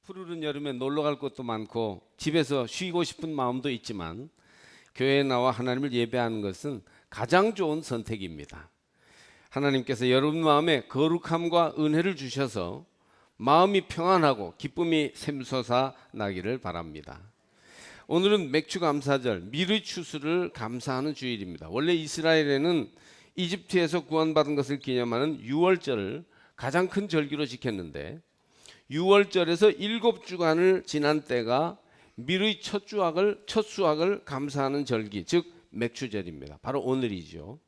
푸르른 여름에 놀러 갈 곳도 많고 집에서 쉬고 싶은 마음도 있지만 교회에 나와 하나님을 예배하는 것은 가장 좋은 선택입니다. 하나님께서 여러분 마음에 거룩함과 은혜를 주셔서 마음이 평안하고 기쁨이 샘솟아 나기를 바랍니다. 오늘은 맥추감사절, 밀의 추수를 감사하는 주일입니다. 원래 이스라엘에는 이집트에서 구원받은 것을 기념하는 유월절을 가장 큰 절기로 지켰는데, 유월절에서 7주간을 지난 때가 밀의 첫 수확을 감사하는 절기, 즉 맥추절입니다. 바로 오늘이죠.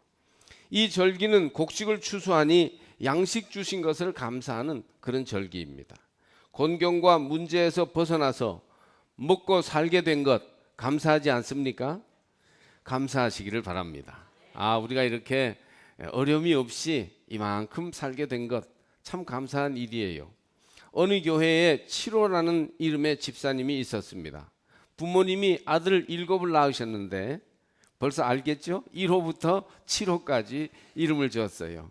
이 절기는 곡식을 추수하니 양식 주신 것을 감사하는 그런 절기입니다. 곤경과 문제에서 벗어나서 먹고 살게 된 것 감사하지 않습니까? 감사하시기를 바랍니다. 우리가 이렇게 어려움이 없이 이만큼 살게 된 것 참 감사한 일이에요. 어느 교회에 7호라는 이름의 집사님이 있었습니다. 부모님이 아들 7을 낳으셨는데 벌써 알겠죠? 1호부터 7호까지 이름을 지었어요.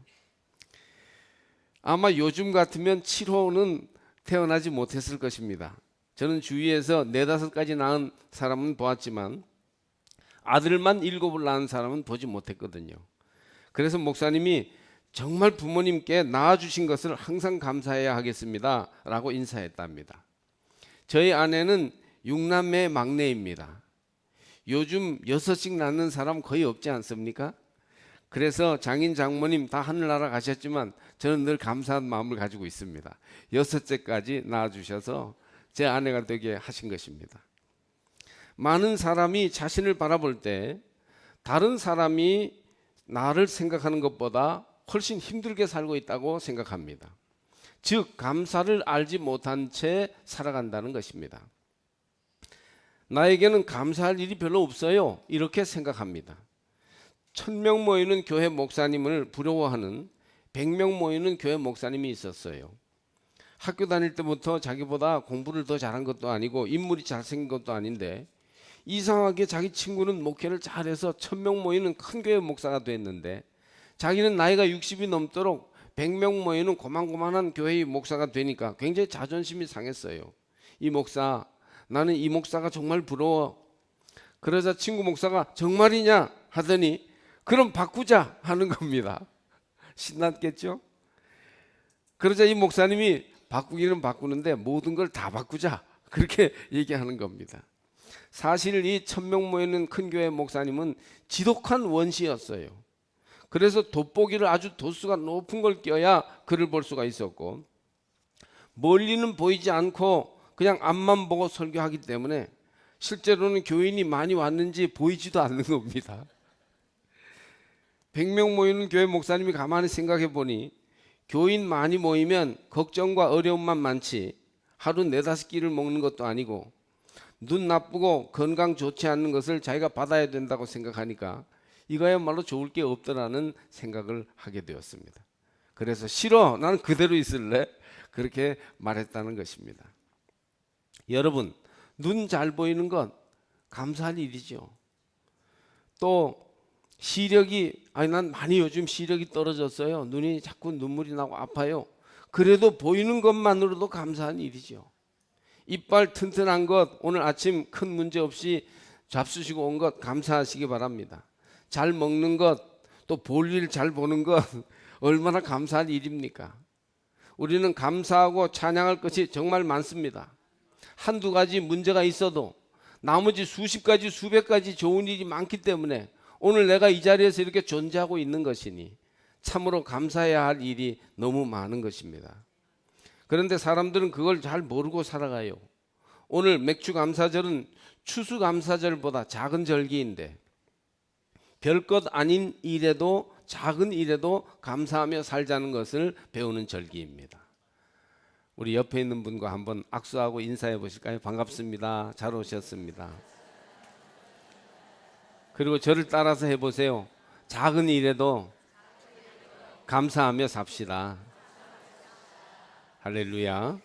아마 요즘 같으면 7호는 태어나지 못했을 것입니다. 저는 주위에서 4, 5가지 낳은 사람은 보았지만 아들만 7을 낳은 사람은 보지 못했거든요. 그래서 목사님이 정말 부모님께 낳아주신 것을 항상 감사해야 하겠습니다 라고 인사했답니다. 저희 아내는 6남매 막내입니다. 요즘 6씩 낳는 사람 거의 없지 않습니까? 그래서 장인 장모님 다 하늘나라 가셨지만 저는 늘 감사한 마음을 가지고 있습니다. 6째까지 낳아주셔서 제 아내가 되게 하신 것입니다. 많은 사람이 자신을 바라볼 때 다른 사람이 나를 생각하는 것보다 훨씬 힘들게 살고 있다고 생각합니다. 즉 감사를 알지 못한 채 살아간다는 것입니다. 나에게는 감사할 일이 별로 없어요, 이렇게 생각합니다. 1000명 모이는 교회 목사님을 부러워하는 100명 모이는 교회 목사님이 있었어요. 학교 다닐 때부터 자기보다 공부를 더 잘한 것도 아니고 인물이 잘생긴 것도 아닌데 이상하게 자기 친구는 목회를 잘해서 1000명 모이는 큰 교회 목사가 됐는데 자기는 나이가 60이 넘도록 100명 모이는 고만고만한 교회의 목사가 되니까 굉장히 자존심이 상했어요. 이 목사, 나는 이 목사가 정말 부러워. 그러자 친구 목사가 정말이냐 하더니 그럼 바꾸자 하는 겁니다. 신났겠죠? 그러자 이 목사님이 바꾸기는 바꾸는데 모든 걸 다 바꾸자, 그렇게 얘기하는 겁니다. 사실 이 1000명 모이는 큰 교회 목사님은 지독한 원시였어요. 그래서 돋보기를 아주 도수가 높은 걸 껴야 글을 볼 수가 있었고, 멀리는 보이지 않고 그냥 앞만 보고 설교하기 때문에 실제로는 교인이 많이 왔는지 보이지도 않는 겁니다. 100명 모이는 교회 목사님이 가만히 생각해 보니 교인 많이 모이면 걱정과 어려움만 많지 하루 4, 5끼를 먹는 것도 아니고 눈 나쁘고 건강 좋지 않는 것을 자기가 받아야 된다고 생각하니까 이거야말로 좋을 게 없더라는 생각을 하게 되었습니다. 그래서 싫어, 나는 그대로 있을래, 그렇게 말했다는 것입니다. 여러분, 눈 잘 보이는 것 감사할 일이죠. 또 시력이, 난 많이 요즘 시력이 떨어졌어요. 눈이 자꾸 눈물이 나고 아파요. 그래도 보이는 것만으로도 감사한 일이죠. 이빨 튼튼한 것, 오늘 아침 큰 문제 없이 잡수시고 온 것 감사하시기 바랍니다. 잘 먹는 것, 또 볼일 잘 보는 것 얼마나 감사한 일입니까? 우리는 감사하고 찬양할 것이 정말 많습니다. 한두 가지 문제가 있어도 나머지 수십 가지, 수백 가지 좋은 일이 많기 때문에 오늘 내가 이 자리에서 이렇게 존재하고 있는 것이니 참으로 감사해야 할 일이 너무 많은 것입니다. 그런데 사람들은 그걸 잘 모르고 살아가요. 오늘 맥추감사절은 추수감사절보다 작은 절기인데 별것 아닌 일에도, 작은 일에도 감사하며 살자는 것을 배우는 절기입니다. 우리 옆에 있는 분과 한번 악수하고 인사해 보실까요? 반갑습니다. 잘 오셨습니다. 그리고 저를 따라서 해보세요. 작은 일에도 감사하며 삽시다. 할렐루야.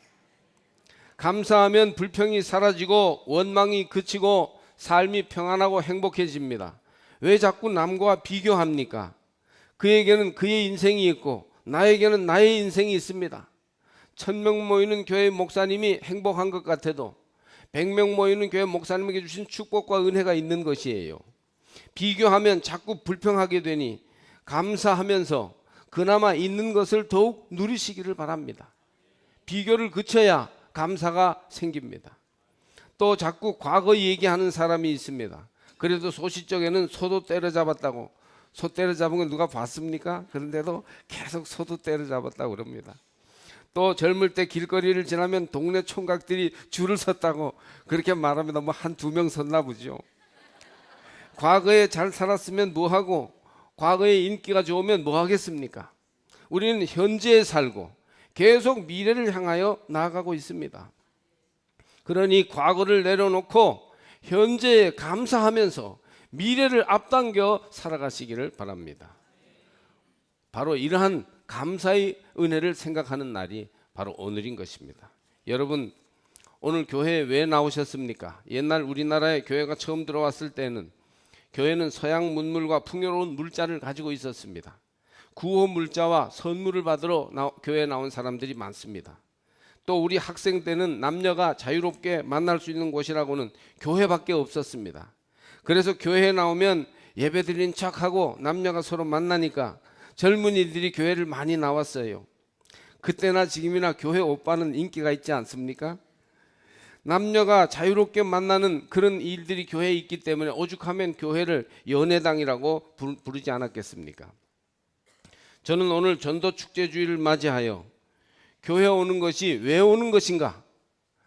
감사하면 불평이 사라지고 원망이 그치고 삶이 평안하고 행복해집니다. 왜 자꾸 남과 비교합니까? 그에게는 그의 인생이 있고 나에게는 나의 인생이 있습니다. 1000명 모이는 교회 목사님이 행복한 것 같아도 100명 모이는 교회 목사님에게 주신 축복과 은혜가 있는 것이에요. 비교하면 자꾸 불평하게 되니 감사하면서 그나마 있는 것을 더욱 누리시기를 바랍니다. 비교를 그쳐야 감사가 생깁니다. 또 자꾸 과거 얘기하는 사람이 있습니다. 그래도 소시적에는 소도 때려잡았다고. 소 때려잡은 건 누가 봤습니까? 그런데도 계속 소도 때려잡았다고 그럽니다. 또 젊을 때 길거리를 지나면 동네 총각들이 줄을 섰다고 그렇게 말합니다. 뭐 한두 명 섰나 보죠. 과거에 잘 살았으면 뭐하고 과거에 인기가 좋으면 뭐 하겠습니까? 우리는 현재에 살고 계속 미래를 향하여 나아가고 있습니다. 그러니 과거를 내려놓고 현재에 감사하면서 미래를 앞당겨 살아가시기를 바랍니다. 바로 이러한 감사의 은혜를 생각하는 날이 바로 오늘인 것입니다. 여러분, 오늘 교회에 왜 나오셨습니까? 옛날 우리나라에 교회가 처음 들어왔을 때는 교회는 서양 문물과 풍요로운 물자를 가지고 있었습니다. 구호 물자와 선물을 받으러 교회에 나온 사람들이 많습니다. 또 우리 학생 때는 남녀가 자유롭게 만날 수 있는 곳이라고는 교회밖에 없었습니다. 그래서 교회에 나오면 예배드린 척하고 남녀가 서로 만나니까 젊은이들이 교회를 많이 나왔어요. 그때나 지금이나 교회 오빠는 인기가 있지 않습니까? 남녀가 자유롭게 만나는 그런 일들이 교회에 있기 때문에 오죽하면 교회를 연애당이라고 부르지 않았겠습니까? 저는 오늘 전도축제주일을 맞이하여 교회에 오는 것이 왜 오는 것인가?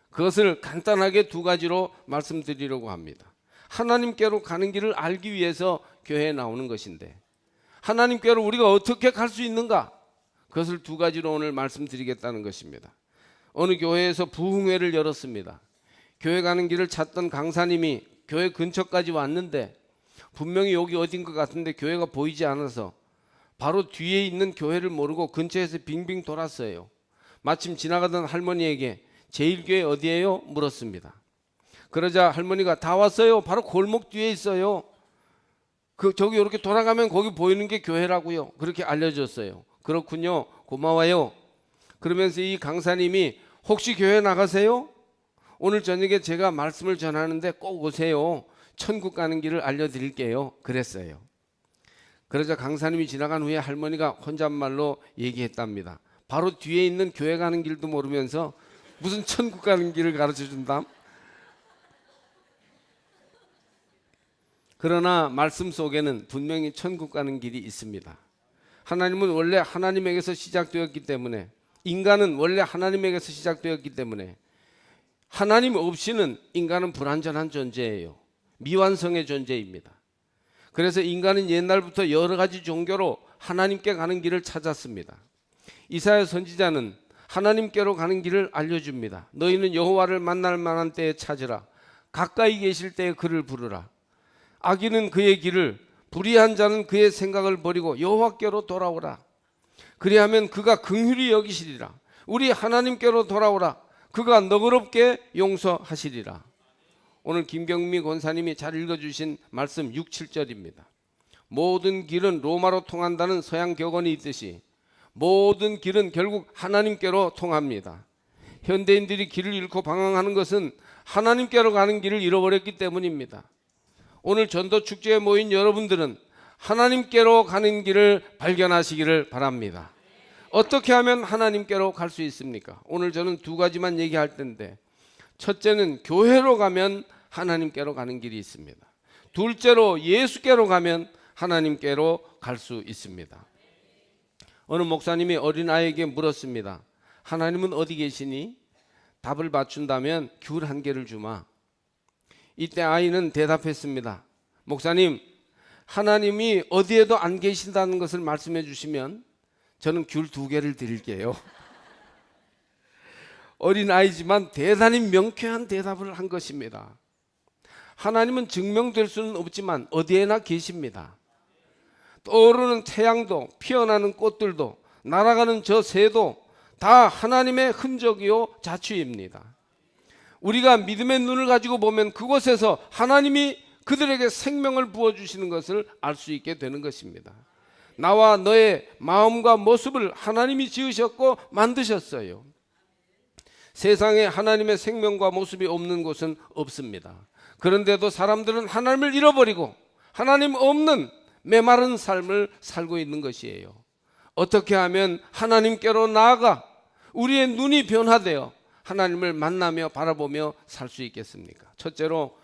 그것을 간단하게 두 가지로 말씀드리려고 합니다. 하나님께로 가는 길을 알기 위해서 교회에 나오는 것인데 하나님께로 우리가 어떻게 갈 수 있는가? 그것을 두 가지로 오늘 말씀드리겠다는 것입니다. 어느 교회에서 부흥회를 열었습니다. 교회 가는 길을 찾던 강사님이 교회 근처까지 왔는데 분명히 여기 어딘 것 같은데 교회가 보이지 않아서 바로 뒤에 있는 교회를 모르고 근처에서 빙빙 돌았어요. 마침 지나가던 할머니에게 제일교회 어디예요? 물었습니다. 그러자 할머니가 다 왔어요. 바로 골목 뒤에 있어요. 저기 이렇게 돌아가면 거기 보이는 게 교회라고요. 그렇게 알려줬어요. 그렇군요. 고마워요. 그러면서 이 강사님이 혹시 교회 나가세요? 오늘 저녁에 제가 말씀을 전하는데 꼭 오세요. 천국 가는 길을 알려드릴게요. 그랬어요. 그러자 강사님이 지나간 후에 할머니가 혼잣말로 얘기했답니다. 바로 뒤에 있는 교회 가는 길도 모르면서 무슨 천국 가는 길을 가르쳐준다? 그러나 말씀 속에는 분명히 천국 가는 길이 있습니다. 하나님은 원래 하나님에게서 시작되었기 때문에 인간은 원래 하나님에게서 시작되었기 때문에 하나님 없이는 인간은 불완전한 존재예요. 미완성의 존재입니다. 그래서 인간은 옛날부터 여러 가지 종교로 하나님께 가는 길을 찾았습니다. 이사야 선지자는 하나님께로 가는 길을 알려줍니다. 너희는 여호와를 만날 만한 때에 찾으라. 가까이 계실 때에 그를 부르라. 악인은 그의 길을, 불의한 자는 그의 생각을 버리고 여호와께로 돌아오라. 그리하면 그가 긍휼히 여기시리라. 우리 하나님께로 돌아오라. 그가 너그럽게 용서하시리라. 오늘 김경미 권사님이 잘 읽어주신 말씀 6, 7절입니다. 모든 길은 로마로 통한다는 서양 격언이 있듯이 모든 길은 결국 하나님께로 통합니다. 현대인들이 길을 잃고 방황하는 것은 하나님께로 가는 길을 잃어버렸기 때문입니다. 오늘 전도축제에 모인 여러분들은 하나님께로 가는 길을 발견하시기를 바랍니다. 어떻게 하면 하나님께로 갈 수 있습니까? 오늘 저는 두 가지만 얘기할 텐데, 첫째는 교회로 가면 하나님께로 가는 길이 있습니다. 둘째로 예수께로 가면 하나님께로 갈 수 있습니다. 어느 목사님이 어린아이에게 물었습니다. 하나님은 어디 계시니? 답을 맞춘다면 귤 한 개를 주마. 이때 아이는 대답했습니다. 목사님, 하나님이 어디에도 안 계신다는 것을 말씀해 주시면 저는 귤 2개를 드릴게요. 어린아이지만 대단히 명쾌한 대답을 한 것입니다. 하나님은 증명될 수는 없지만 어디에나 계십니다. 떠오르는 태양도 피어나는 꽃들도 날아가는 저 새도 다 하나님의 흔적이요 자취입니다. 우리가 믿음의 눈을 가지고 보면 그곳에서 하나님이 그들에게 생명을 부어주시는 것을 알 수 있게 되는 것입니다. 나와 너의 마음과 모습을 하나님이 지으셨고 만드셨어요. 세상에 하나님의 생명과 모습이 없는 곳은 없습니다. 그런데도 사람들은 하나님을 잃어버리고 하나님 없는 메마른 삶을 살고 있는 것이에요. 어떻게 하면 하나님께로 나아가 우리의 눈이 변화되어 하나님을 만나며 바라보며 살 수 있겠습니까? 첫째로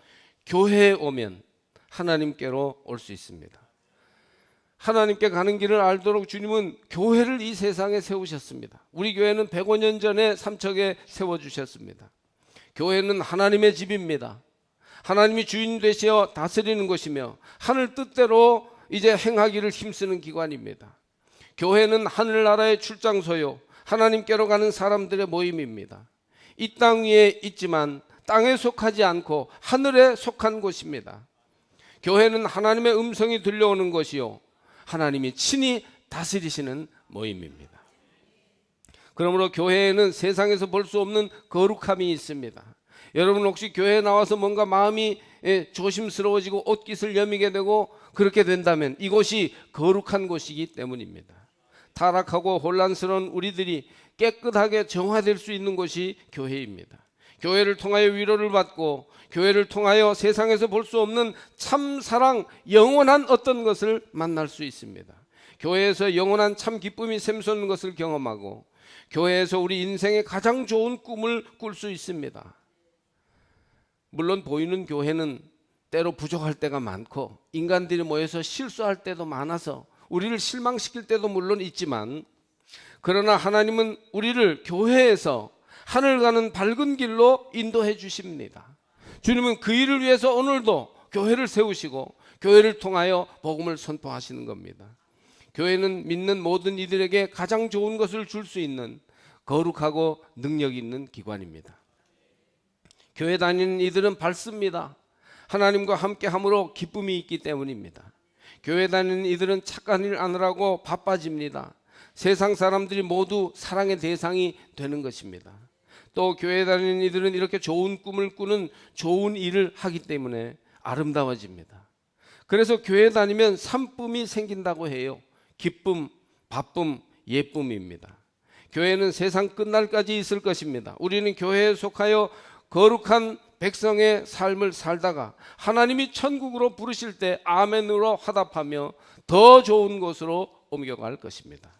교회에 오면 하나님께로 올 수 있습니다. 하나님께 가는 길을 알도록 주님은 교회를 이 세상에 세우셨습니다. 우리 교회는 105년 전에 삼척에 세워주셨습니다. 교회는 하나님의 집입니다. 하나님이 주인 되시어 다스리는 것이며 하늘 뜻대로 이제 행하기를 힘쓰는 기관입니다. 교회는 하늘나라의 출장소요, 하나님께로 가는 사람들의 모임입니다. 이 땅 위에 있지만 땅에 속하지 않고 하늘에 속한 곳입니다. 교회는 하나님의 음성이 들려오는 것이요, 하나님이 친히 다스리시는 모임입니다. 그러므로 교회에는 세상에서 볼 수 없는 거룩함이 있습니다. 여러분 혹시 교회에 나와서 뭔가 마음이 조심스러워지고 옷깃을 여미게 되고 그렇게 된다면 이곳이 거룩한 곳이기 때문입니다. 타락하고 혼란스러운 우리들이 깨끗하게 정화될 수 있는 곳이 교회입니다. 교회를 통하여 위로를 받고 교회를 통하여 세상에서 볼 수 없는 참 사랑, 영원한 어떤 것을 만날 수 있습니다. 교회에서 영원한 참 기쁨이 샘솟는 것을 경험하고 교회에서 우리 인생의 가장 좋은 꿈을 꿀 수 있습니다. 물론 보이는 교회는 때로 부족할 때가 많고 인간들이 모여서 실수할 때도 많아서 우리를 실망시킬 때도 물론 있지만, 그러나 하나님은 우리를 교회에서 하늘 가는 밝은 길로 인도해 주십니다. 주님은 그 일을 위해서 오늘도 교회를 세우시고 교회를 통하여 복음을 선포하시는 겁니다. 교회는 믿는 모든 이들에게 가장 좋은 것을 줄 수 있는 거룩하고 능력 있는 기관입니다. 교회 다니는 이들은 밝습니다. 하나님과 함께 함으로 기쁨이 있기 때문입니다. 교회 다니는 이들은 착한 일 하느라고 바빠집니다. 세상 사람들이 모두 사랑의 대상이 되는 것입니다. 또 교회 다니는 이들은 이렇게 좋은 꿈을 꾸는 좋은 일을 하기 때문에 아름다워집니다. 그래서 교회 다니면 삼쁨이 생긴다고 해요. 기쁨, 바쁨, 예쁨입니다. 교회는 세상 끝날까지 있을 것입니다. 우리는 교회에 속하여 거룩한 백성의 삶을 살다가 하나님이 천국으로 부르실 때 아멘으로 화답하며 더 좋은 곳으로 옮겨갈 것입니다.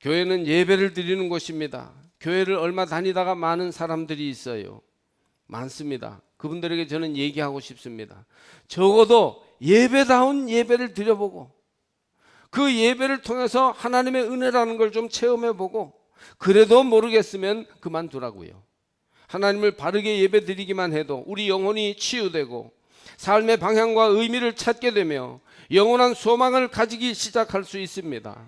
교회는 예배를 드리는 곳입니다. 교회를 얼마 다니다가 많은 사람들이 있어요. 많습니다. 그분들에게 저는 얘기하고 싶습니다. 적어도 예배다운 예배를 드려보고 그 예배를 통해서 하나님의 은혜라는 걸 좀 체험해보고 그래도 모르겠으면 그만두라고요. 하나님을 바르게 예배드리기만 해도 우리 영혼이 치유되고 삶의 방향과 의미를 찾게 되며 영원한 소망을 가지기 시작할 수 있습니다.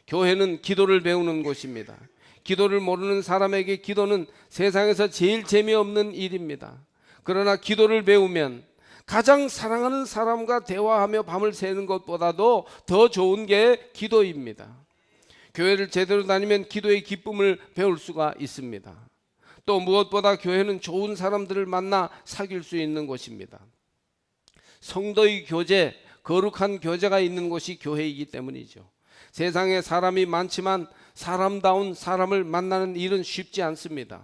교회는 기도를 배우는 곳입니다. 기도를 모르는 사람에게 기도는 세상에서 제일 재미없는 일입니다. 그러나 기도를 배우면 가장 사랑하는 사람과 대화하며 밤을 새는 것보다도 더 좋은 게 기도입니다. 교회를 제대로 다니면 기도의 기쁨을 배울 수가 있습니다. 또 무엇보다 교회는 좋은 사람들을 만나 사귈 수 있는 곳입니다. 성도의 교제, 거룩한 교제가 있는 곳이 교회이기 때문이죠. 세상에 사람이 많지만 사람다운 사람을 만나는 일은 쉽지 않습니다.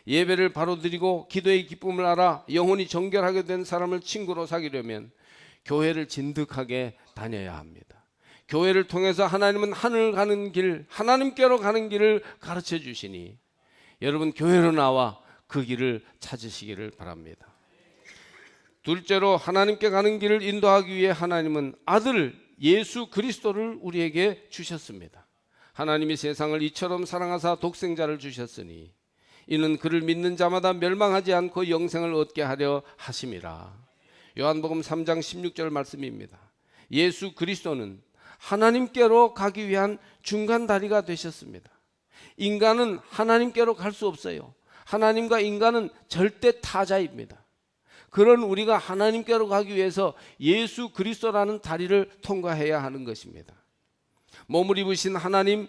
예배를 바로 드리고 기도의 기쁨을 알아 영혼이 정결하게 된 사람을 친구로 사귀려면 교회를 진득하게 다녀야 합니다. 교회를 통해서 하나님은 하늘 가는 길, 하나님께로 가는 길을 가르쳐 주시니 여러분 교회로 나와 그 길을 찾으시기를 바랍니다. 둘째로 하나님께 가는 길을 인도하기 위해 하나님은 아들 예수 그리스도를 우리에게 주셨습니다. 하나님이 세상을 이처럼 사랑하사 독생자를 주셨으니 이는 그를 믿는 자마다 멸망하지 않고 영생을 얻게 하려 하심이라. 요한복음 3장 16절 말씀입니다. 예수 그리스도는 하나님께로 가기 위한 중간 다리가 되셨습니다. 인간은 하나님께로 갈 수 없어요. 하나님과 인간은 절대 타자입니다. 그런 우리가 하나님께로 가기 위해서 예수 그리스도라는 다리를 통과해야 하는 것입니다. 몸을 입으신 하나님,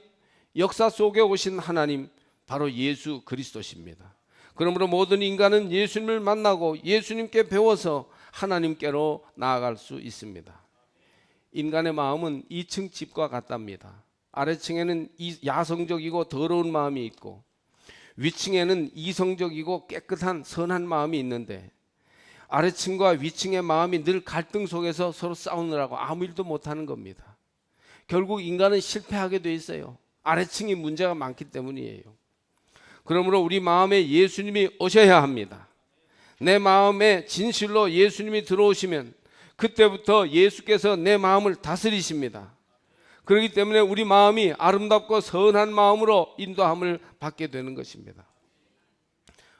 역사 속에 오신 하나님, 바로 예수 그리스도십니다. 그러므로 모든 인간은 예수님을 만나고 예수님께 배워서 하나님께로 나아갈 수 있습니다. 인간의 마음은 2층 집과 같답니다. 아래층에는 야성적이고 더러운 마음이 있고 위층에는 이성적이고 깨끗한 선한 마음이 있는데 아래층과 위층의 마음이 늘 갈등 속에서 서로 싸우느라고 아무 일도 못하는 겁니다. 결국 인간은 실패하게 돼 있어요. 아래층이 문제가 많기 때문이에요. 그러므로 우리 마음에 예수님이 오셔야 합니다. 내 마음에 진실로 예수님이 들어오시면 그때부터 예수께서 내 마음을 다스리십니다. 그렇기 때문에 우리 마음이 아름답고 선한 마음으로 인도함을 받게 되는 것입니다.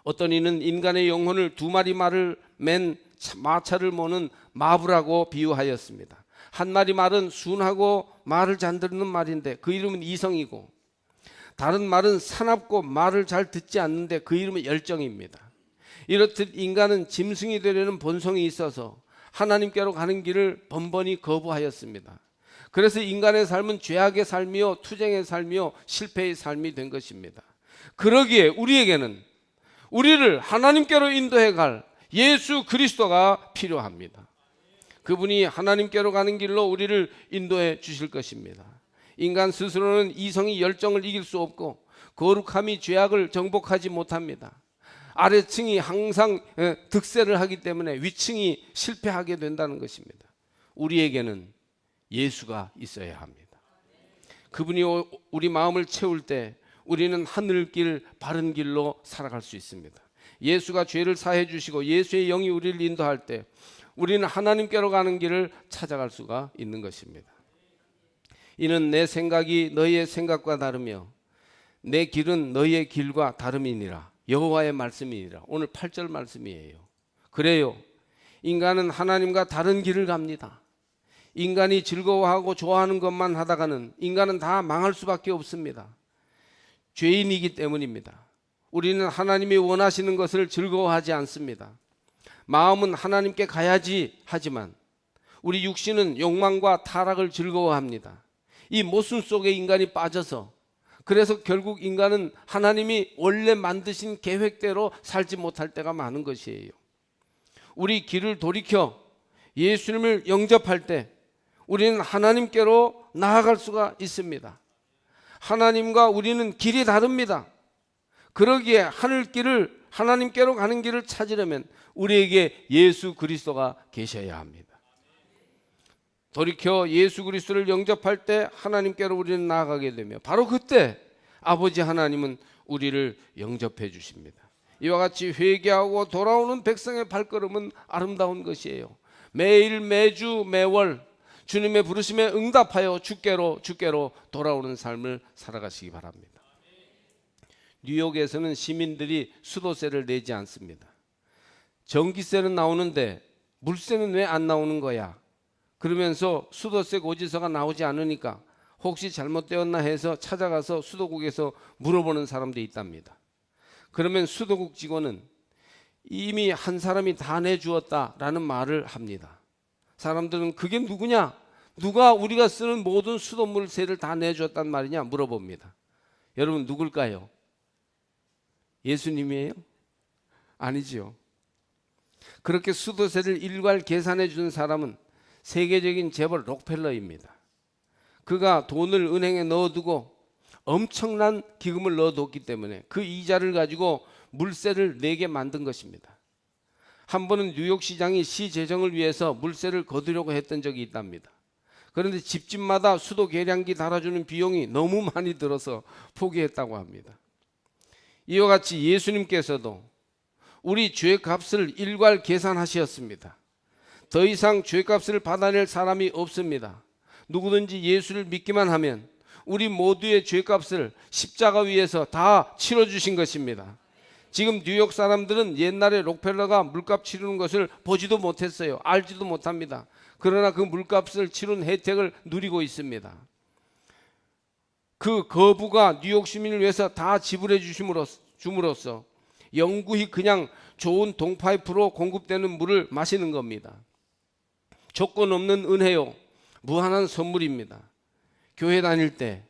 어떤 이는 인간의 영혼을 두 마리 말을 맨 마차를 모는 마부라고 비유하였습니다. 한 마리 말은 순하고 말을 잘 듣는 말인데 그 이름은 이성이고, 다른 말은 사납고 말을 잘 듣지 않는데 그 이름은 열정입니다. 이렇듯 인간은 짐승이 되려는 본성이 있어서 하나님께로 가는 길을 번번이 거부하였습니다. 그래서 인간의 삶은 죄악의 삶이요 투쟁의 삶이요 실패의 삶이 된 것입니다. 그러기에 우리에게는 우리를 하나님께로 인도해 갈 예수 그리스도가 필요합니다. 그분이 하나님께로 가는 길로 우리를 인도해 주실 것입니다. 인간 스스로는 이성이 열정을 이길 수 없고 거룩함이 죄악을 정복하지 못합니다. 아래층이 항상 득세를 하기 때문에 위층이 실패하게 된다는 것입니다. 우리에게는 예수가 있어야 합니다. 그분이 우리 마음을 채울 때 우리는 하늘길 바른 길로 살아갈 수 있습니다. 예수가 죄를 사해 주시고 예수의 영이 우리를 인도할 때 우리는 하나님께로 가는 길을 찾아갈 수가 있는 것입니다. 이는 내 생각이 너희의 생각과 다르며 내 길은 너희의 길과 다름이니라. 여호와의 말씀이니라. 오늘 8절 말씀이에요. 그래요, 인간은 하나님과 다른 길을 갑니다. 인간이 즐거워하고 좋아하는 것만 하다가는 인간은 다 망할 수밖에 없습니다. 죄인이기 때문입니다. 우리는 하나님이 원하시는 것을 즐거워하지 않습니다. 마음은 하나님께 가야지 하지만 우리 육신은 욕망과 타락을 즐거워합니다. 이 모순 속에 인간이 빠져서 그래서 결국 인간은 하나님이 원래 만드신 계획대로 살지 못할 때가 많은 것이에요. 우리 길을 돌이켜 예수님을 영접할 때 우리는 하나님께로 나아갈 수가 있습니다. 하나님과 우리는 길이 다릅니다. 그러기에 하늘길을 하나님께로 가는 길을 찾으려면 우리에게 예수 그리스도가 계셔야 합니다. 돌이켜 예수 그리스도를 영접할 때 하나님께로 우리는 나아가게 되며 바로 그때 아버지 하나님은 우리를 영접해 주십니다. 이와 같이 회개하고 돌아오는 백성의 발걸음은 아름다운 것이에요. 매일 매주 매월 주님의 부르심에 응답하여 주께로 돌아오는 삶을 살아가시기 바랍니다. 뉴욕에서는 시민들이 수도세를 내지 않습니다. 전기세는 나오는데 물세는 왜 안 나오는 거야? 그러면서 수도세 고지서가 나오지 않으니까 혹시 잘못되었나 해서 찾아가서 수도국에서 물어보는 사람도 있답니다. 그러면 수도국 직원은 이미 한 사람이 다 내주었다라는 말을 합니다. 사람들은 그게 누구냐? 누가 우리가 쓰는 모든 수돗물세를 다 내주었단 말이냐 물어봅니다. 여러분 누굴까요? 예수님이에요? 아니지요. 그렇게 수도세를 일괄 계산해 주는 사람은 세계적인 재벌 록펠러입니다. 그가 돈을 은행에 넣어두고 엄청난 기금을 넣어뒀기 때문에 그 이자를 가지고 물세를 내게 만든 것입니다. 한 번은 뉴욕시장이 시 재정을 위해서 물세를 거두려고 했던 적이 있답니다. 그런데 집집마다 수도 계량기 달아주는 비용이 너무 많이 들어서 포기했다고 합니다. 이와 같이 예수님께서도 우리 죄값을 일괄 계산하셨습니다. 더 이상 죄값을 받아낼 사람이 없습니다. 누구든지 예수를 믿기만 하면 우리 모두의 죄값을 십자가 위에서 다 치러주신 것입니다. 지금 뉴욕 사람들은 옛날에 록펠러가 물값 치르는 것을 보지도 못했어요. 알지도 못합니다. 그러나 그 물값을 치른 혜택을 누리고 있습니다. 그 거부가 뉴욕 시민을 위해서 다 지불해 줌으로써 영구히 그냥 좋은 동파이프로 공급되는 물을 마시는 겁니다. 조건 없는 은혜요, 무한한 선물입니다. 교회 다닐 때,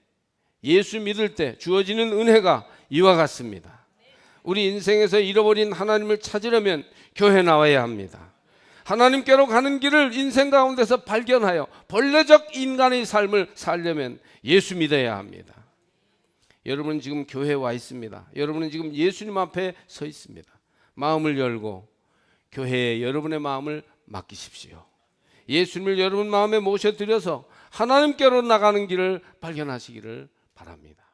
예수 믿을 때 주어지는 은혜가 이와 같습니다. 우리 인생에서 잃어버린 하나님을 찾으려면 교회 나와야 합니다. 하나님께로 가는 길을 인생 가운데서 발견하여 본래적 인간의 삶을 살려면 예수 믿어야 합니다. 여러분은 지금 교회에 와 있습니다. 여러분은 지금 예수님 앞에 서 있습니다. 마음을 열고 교회에 여러분의 마음을 맡기십시오. 예수님을 여러분 마음에 모셔드려서 하나님께로 나가는 길을 발견하시기를 바랍니다.